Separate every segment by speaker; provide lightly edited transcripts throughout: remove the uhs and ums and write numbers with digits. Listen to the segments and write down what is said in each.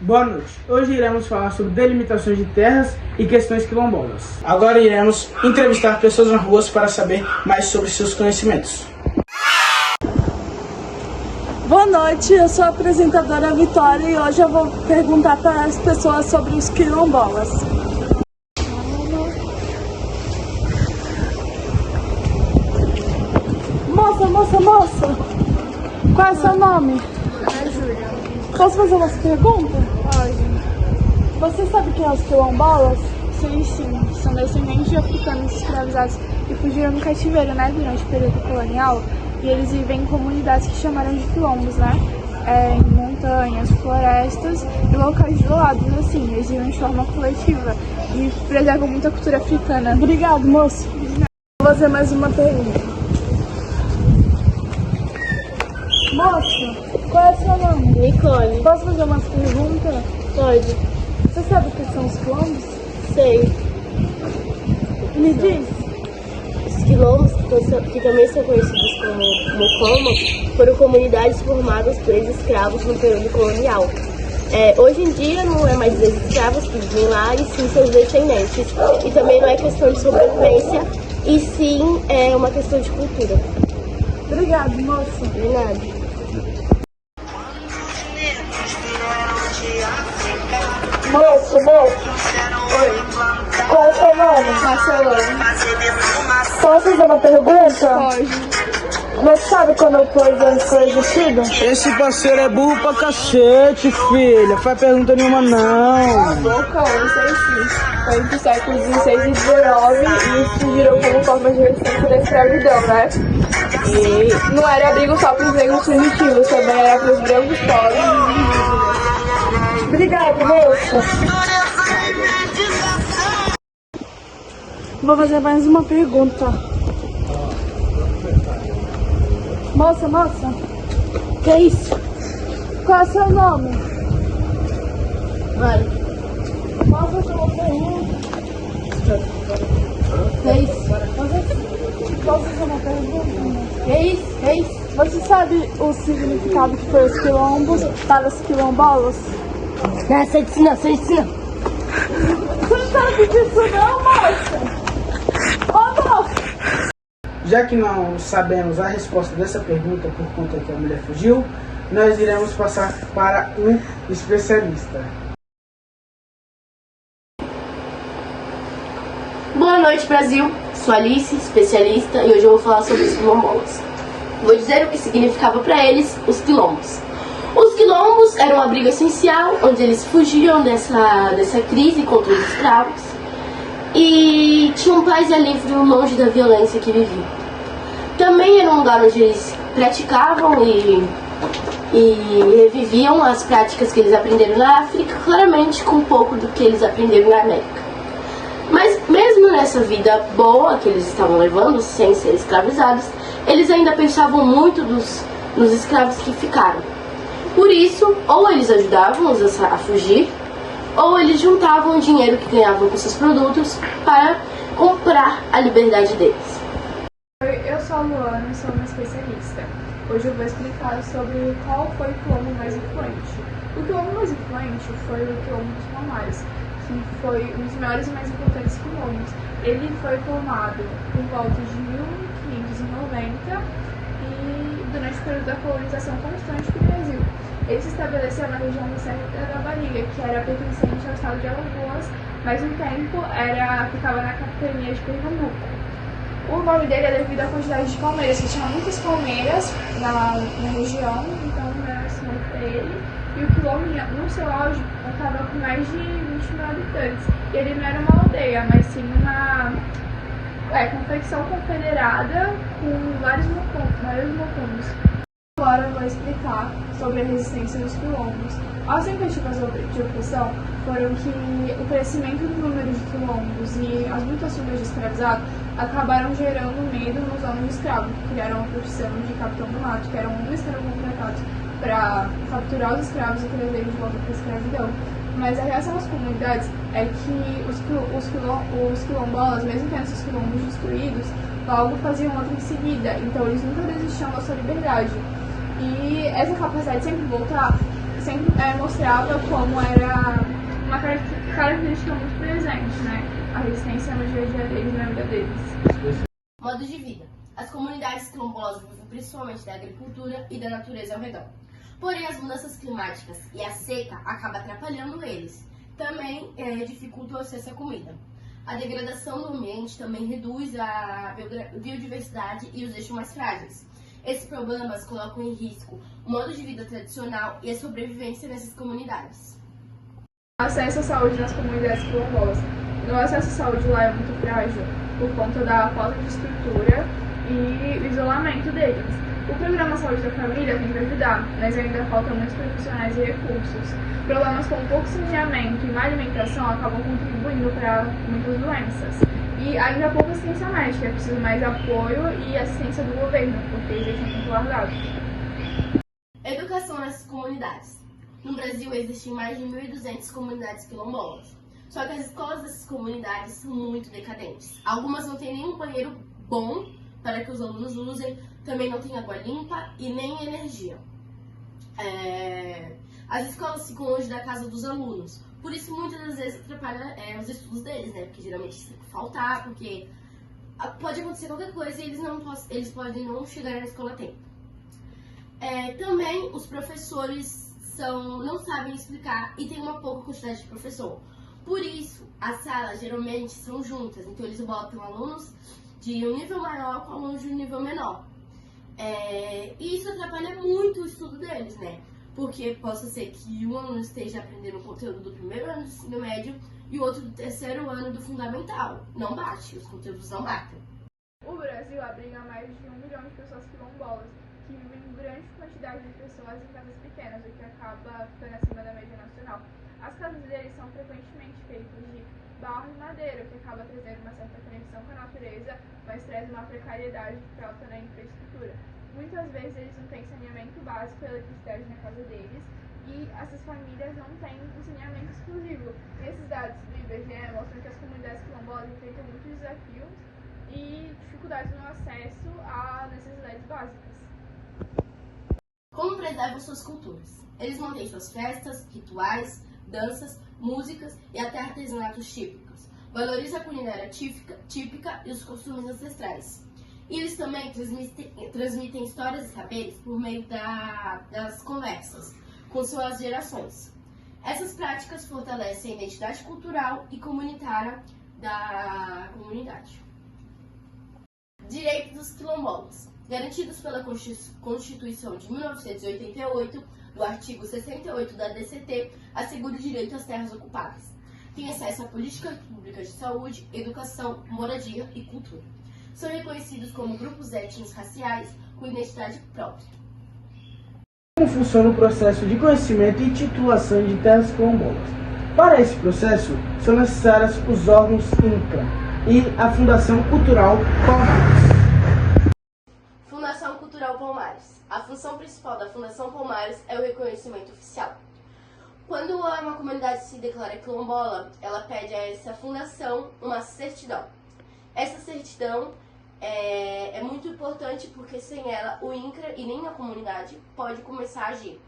Speaker 1: Boa noite. Hoje iremos falar sobre delimitações de terras e questões quilombolas. Agora iremos entrevistar pessoas nas ruas para saber mais sobre seus conhecimentos.
Speaker 2: Boa noite, eu sou a apresentadora Vitória e hoje eu vou perguntar para as pessoas sobre os quilombolas. Moça, qual é o seu nome?
Speaker 3: É Júlia.
Speaker 2: Posso fazer umas perguntas?
Speaker 3: Pode.
Speaker 2: Você sabe quem é os quilombolas?
Speaker 3: Sim. São descendentes de africanos escravizados que fugiram do cativeiro, né, durante o período colonial. E eles vivem em comunidades que chamaram de quilombos, né? Em montanhas, florestas e locais isolados, assim. Eles vivem de forma coletiva e preservam muito a cultura africana.
Speaker 2: Obrigado, moço. Vou fazer mais uma pergunta. Moça, qual é o seu nome?
Speaker 4: Nicole.
Speaker 2: Posso fazer umas perguntas?
Speaker 4: Pode.
Speaker 2: Você sabe o que são os quilombos?
Speaker 4: Sei.
Speaker 2: Me diz.
Speaker 4: Os quilombos, que também são conhecidos como mucama, foram comunidades formadas por ex-escravos no período colonial. Hoje em dia não é mais ex-escravos que vivem lá, e sim seus descendentes. E também não é questão de sobrevivência, e sim é uma questão de cultura.
Speaker 2: Obrigado, moça.
Speaker 4: De nada.
Speaker 2: Moço. Oi. Qual é o seu nome?
Speaker 3: Marcelona.
Speaker 2: Posso fazer uma pergunta?
Speaker 3: Pode.
Speaker 2: Você sabe quando o Poisonous foi existido?
Speaker 1: Esse parceiro é burro pra cacete, filha. Faz pergunta nenhuma, não.
Speaker 3: Boca, eu sei sim. Foi entre os séculos XVI e XIX e surgiram como forma de resistência da escravidão, né? E não era abrigo só para os negros primitivos, também era para os brancos pobres e indígenas.
Speaker 2: Obrigado, moça. Vou fazer mais uma pergunta. Moça. Que é isso? Qual é o seu nome?
Speaker 4: Vai.
Speaker 2: Posso fazer uma pergunta?
Speaker 4: Que é isso?
Speaker 2: Posso fazer uma pergunta?
Speaker 4: Que é isso?
Speaker 2: Você sabe o significado que foi os quilombos para os quilombolas?
Speaker 4: Não, sei disso não.
Speaker 2: Você não sabe disso não, moça? Ô, moça!
Speaker 1: Já que não sabemos a resposta dessa pergunta por conta que a mulher fugiu, nós iremos passar para um especialista.
Speaker 4: Boa noite, Brasil. Sou Alice, especialista, e hoje eu vou falar sobre os quilombolas. Vou dizer o que significava para eles os quilombos. Os quilombos eram um abrigo essencial, onde eles fugiam dessa crise contra os escravos e tinham paz e alívio longe da violência que viviam. Também era um lugar onde eles praticavam e reviviam as práticas que eles aprenderam na África, claramente com um pouco do que eles aprenderam na América. Mas mesmo nessa vida boa que eles estavam levando, sem ser escravizados, eles ainda pensavam muito nos escravos que ficaram. Por isso, ou eles ajudavam-os a fugir, ou eles juntavam o dinheiro que ganhavam com seus produtos para comprar a liberdade deles.
Speaker 3: Eu sou a Luana, sou uma especialista. Hoje eu vou explicar sobre qual foi o quilombo mais influente. O quilombo mais influente foi o quilombo dos Palmares, que foi um dos maiores e mais importantes quilombos. Ele foi formado por volta de 1590 e durante o período da colonização constante do Brasil. Ele se estabeleceu na região do Serra da Barriga, que era pertencente ao estado de Alagoas, mas no tempo ficava na capitania de Pernambuco. O nome dele é devido à quantidade de palmeiras, que tinha muitas palmeiras na região, então era esse nome para ele. E o quilombo, no seu auge, contava com mais de 20 mil habitantes. E ele não era uma aldeia, mas sim uma confecção confederada com vários mocumbos. Agora eu vou explicar sobre a resistência dos quilombos. As tentativas de opressão foram que o crescimento do número de quilombos e as muitas fugas de escravizados acabaram gerando medo nos homens de escravo, que criaram a profissão de capitão do mato, que eram homens que eram contratados para capturar os escravos e trazer eles de volta para a escravidão. Mas a reação das comunidades é que os quilombolas, mesmo tendo esses quilombos destruídos, logo faziam outro em seguida, então eles nunca desistiam da sua liberdade. E essa capacidade de sempre voltar sempre mostrava como era uma característica muito presente, né? A resistência no dia a dia deles, na vida deles.
Speaker 4: Modo de vida. As comunidades quilombolas vivem principalmente da agricultura e da natureza ao redor. Porém, as mudanças climáticas e a seca acabam atrapalhando eles. Também dificultam o acesso à comida. A degradação do ambiente também reduz a biodiversidade e os deixa mais frágeis. Esses problemas colocam em risco o modo de vida tradicional e a sobrevivência nessas comunidades.
Speaker 3: Acesso à saúde nas comunidades quilombolas. O acesso à saúde lá é muito frágil por conta da falta de estrutura e o isolamento deles. O programa Saúde da Família tenta ajudar, mas ainda faltam muitos profissionais e recursos. Problemas como pouco saneamento e má alimentação acabam contribuindo para muitas doenças. E ainda há pouca assistência médica, é preciso mais apoio e assistência do governo, porque eles são muito largados.
Speaker 4: Educação nessas comunidades. No Brasil existem mais de 1.200 comunidades quilombolas. Só que as escolas dessas comunidades são muito decadentes. Algumas não têm nenhum banheiro bom para que os alunos usem, também não tem água limpa e nem energia. As escolas ficam longe da casa dos alunos, por isso muitas das vezes atrapalha os estudos deles, né? Porque geralmente tem que faltar, porque pode acontecer qualquer coisa e eles podem não chegar na escola a tempo. Também os professores não sabem explicar e tem uma pouca quantidade de professor. Por isso, as salas geralmente são juntas, então eles botam alunos de um nível maior com alunos de um nível menor. E isso atrapalha muito o estudo deles, né? Porque possa ser que um aluno esteja aprendendo o conteúdo do primeiro ano do ensino médio e o outro do terceiro ano do fundamental. Não bate, os conteúdos não batem.
Speaker 3: O Brasil abriga mais de 1 milhão de pessoas quilombolas, que vivem em grande quantidade de pessoas em casas pequenas, o que acaba ficando acima da média nacional. As casas deles são frequentemente feitas de barro e madeira, o que acaba trazendo uma certa conexão com a natureza, mas traz uma precariedade que falta na infraestrutura. Muitas vezes eles não têm saneamento básico e eletricidade na casa deles, e essas famílias não têm um saneamento exclusivo. E esses dados do IBGE mostram que as comunidades quilombolas enfrentam muitos desafios e dificuldades no acesso a necessidades básicas.
Speaker 4: Como preservam suas culturas? Eles mantêm suas festas, rituais, danças, músicas e até artesanatos típicos. Valorizam a culinária típica e os costumes ancestrais. E eles também transmitem histórias e saberes por meio das conversas com suas gerações. Essas práticas fortalecem a identidade cultural e comunitária da comunidade. Direitos dos quilombolas. Garantidos pela Constituição de 1988, do artigo 68 da DCT, assegura o direito às terras ocupadas. Tem acesso a políticas públicas de saúde, educação, moradia e cultura. São reconhecidos como grupos étnicos raciais com identidade própria.
Speaker 1: Como funciona o processo de conhecimento e titulação de terras quilombolas? Para esse processo, são necessários os órgãos INCRA e a Fundação Cultural Palmares.
Speaker 4: Fundação Cultural Palmares. A função principal da Fundação Palmares é o reconhecimento oficial. Quando uma comunidade se declara quilombola, ela pede a essa fundação uma certidão. Essa certidão é muito importante porque sem ela o INCRA e nem a comunidade pode começar a agir.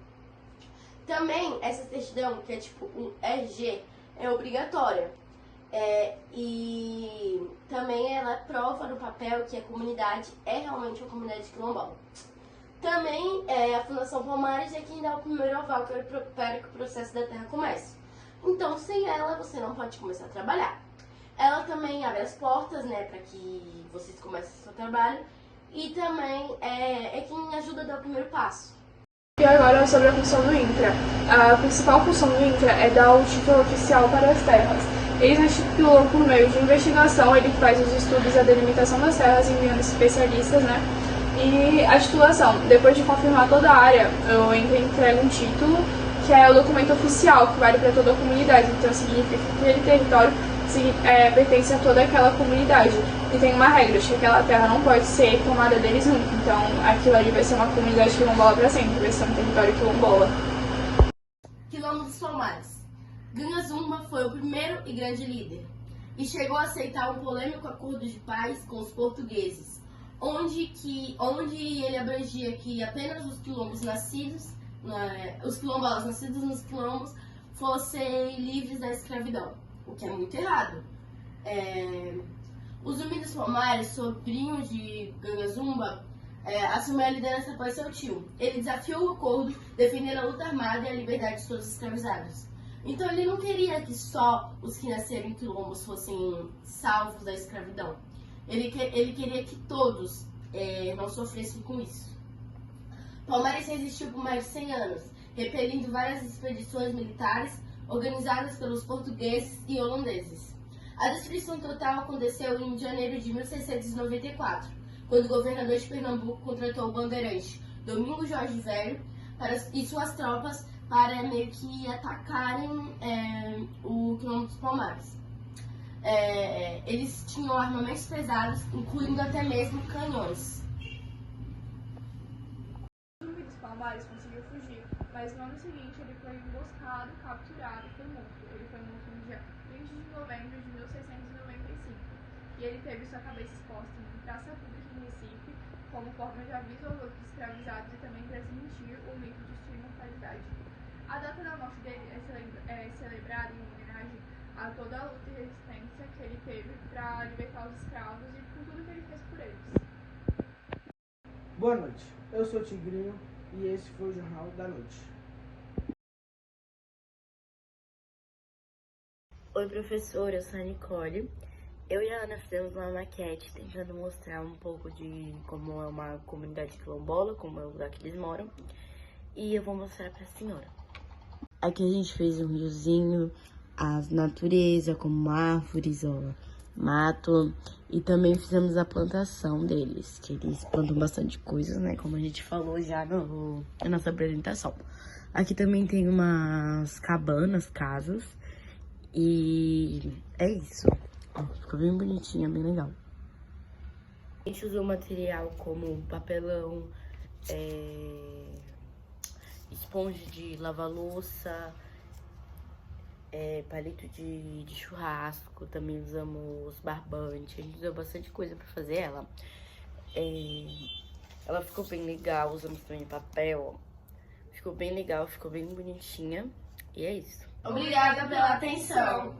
Speaker 4: Também essa certidão, que é tipo um RG, é obrigatória. E também ela prova no papel que a comunidade é realmente uma comunidade quilombola. Também a Fundação Palmares é quem dá o primeiro aval para que o processo da terra comece. Então, sem ela, você não pode começar a trabalhar. Ela também abre as portas, né, para que vocês comecem o seu trabalho. E também é quem ajuda a dar o primeiro passo.
Speaker 3: E agora sobre a função do INCRA. A principal função do INCRA é dar o título oficial para as terras. Eles instituam por meio de investigação, ele faz os estudos e a delimitação das terras, enviando especialistas, né? E a titulação, depois de confirmar toda a área, o INCRA entrega um título, que é o documento oficial, que vale para toda a comunidade. Então significa que aquele território pertence a toda aquela comunidade. E tem uma regra, de que aquela terra não pode ser tomada deles nunca. Então aquilo ali vai ser uma comunidade quilombola para sempre, vai ser um território quilombola.
Speaker 4: Quilombo dos Palmares. Ganha Zumba foi o primeiro e grande líder, e chegou a aceitar um polêmico acordo de paz com os portugueses, onde ele abrangia que apenas os quilombos nascidos os quilombolas nascidos nos quilombos fossem livres da escravidão, o que é muito errado. Os Zumbi dos Palmares, sobrinho de Ganga Zumba, assumiu a liderança após seu tio. Ele desafiou o acordo, defendendo a luta armada e a liberdade de todos os escravizados. Então ele não queria que só os que nasceram em quilombos fossem salvos da escravidão. Ele queria que todos não sofressem com isso. Palmares resistiu por mais de 100 anos, repelindo várias expedições militares organizadas pelos portugueses e holandeses. A destruição total aconteceu em janeiro de 1694, quando o governador de Pernambuco contratou o bandeirante Domingos Jorge Velho e suas tropas para meio que atacarem o quilombo dos Palmares. Eles tinham armamentos pesados, incluindo até mesmo canhões.
Speaker 3: O Zumbi dos Palmares conseguiu fugir, mas no ano seguinte ele foi emboscado, capturado e foi morto. Ele foi morto no dia 20 de novembro de 1695 e ele teve sua cabeça exposta em praça pública em Recife como forma de aviso aos outros escravizados e também para desmentir o mito de sua imortalidade. A data da morte dele é celebrada em homenagem a toda a luta e resistência que ele teve para libertar os escravos e por tudo que ele fez por eles.
Speaker 1: Boa noite, eu sou o Tigrinho e esse foi o Jornal da Noite.
Speaker 5: Oi, professor, eu sou a Nicole. Eu e a Ana fizemos uma maquete tentando mostrar um pouco de como é uma comunidade quilombola, como é o lugar que eles moram. E eu vou mostrar pra senhora. Aqui a gente fez um riozinho, as natureza, como árvores, ó, mato. E também fizemos a plantação deles, que eles plantam bastante coisas, né? Como a gente falou já na nossa apresentação. Aqui também tem umas cabanas, casas. E é isso. Ó, ficou bem bonitinha, bem legal. A gente usou material como papelão, esponja de lavar louça, palito de churrasco, também usamos barbante, a gente usou bastante coisa pra fazer ela. Ela ficou bem legal, usamos também papel, ficou bem legal, ficou bem bonitinha, e é isso.
Speaker 4: Obrigada pela atenção!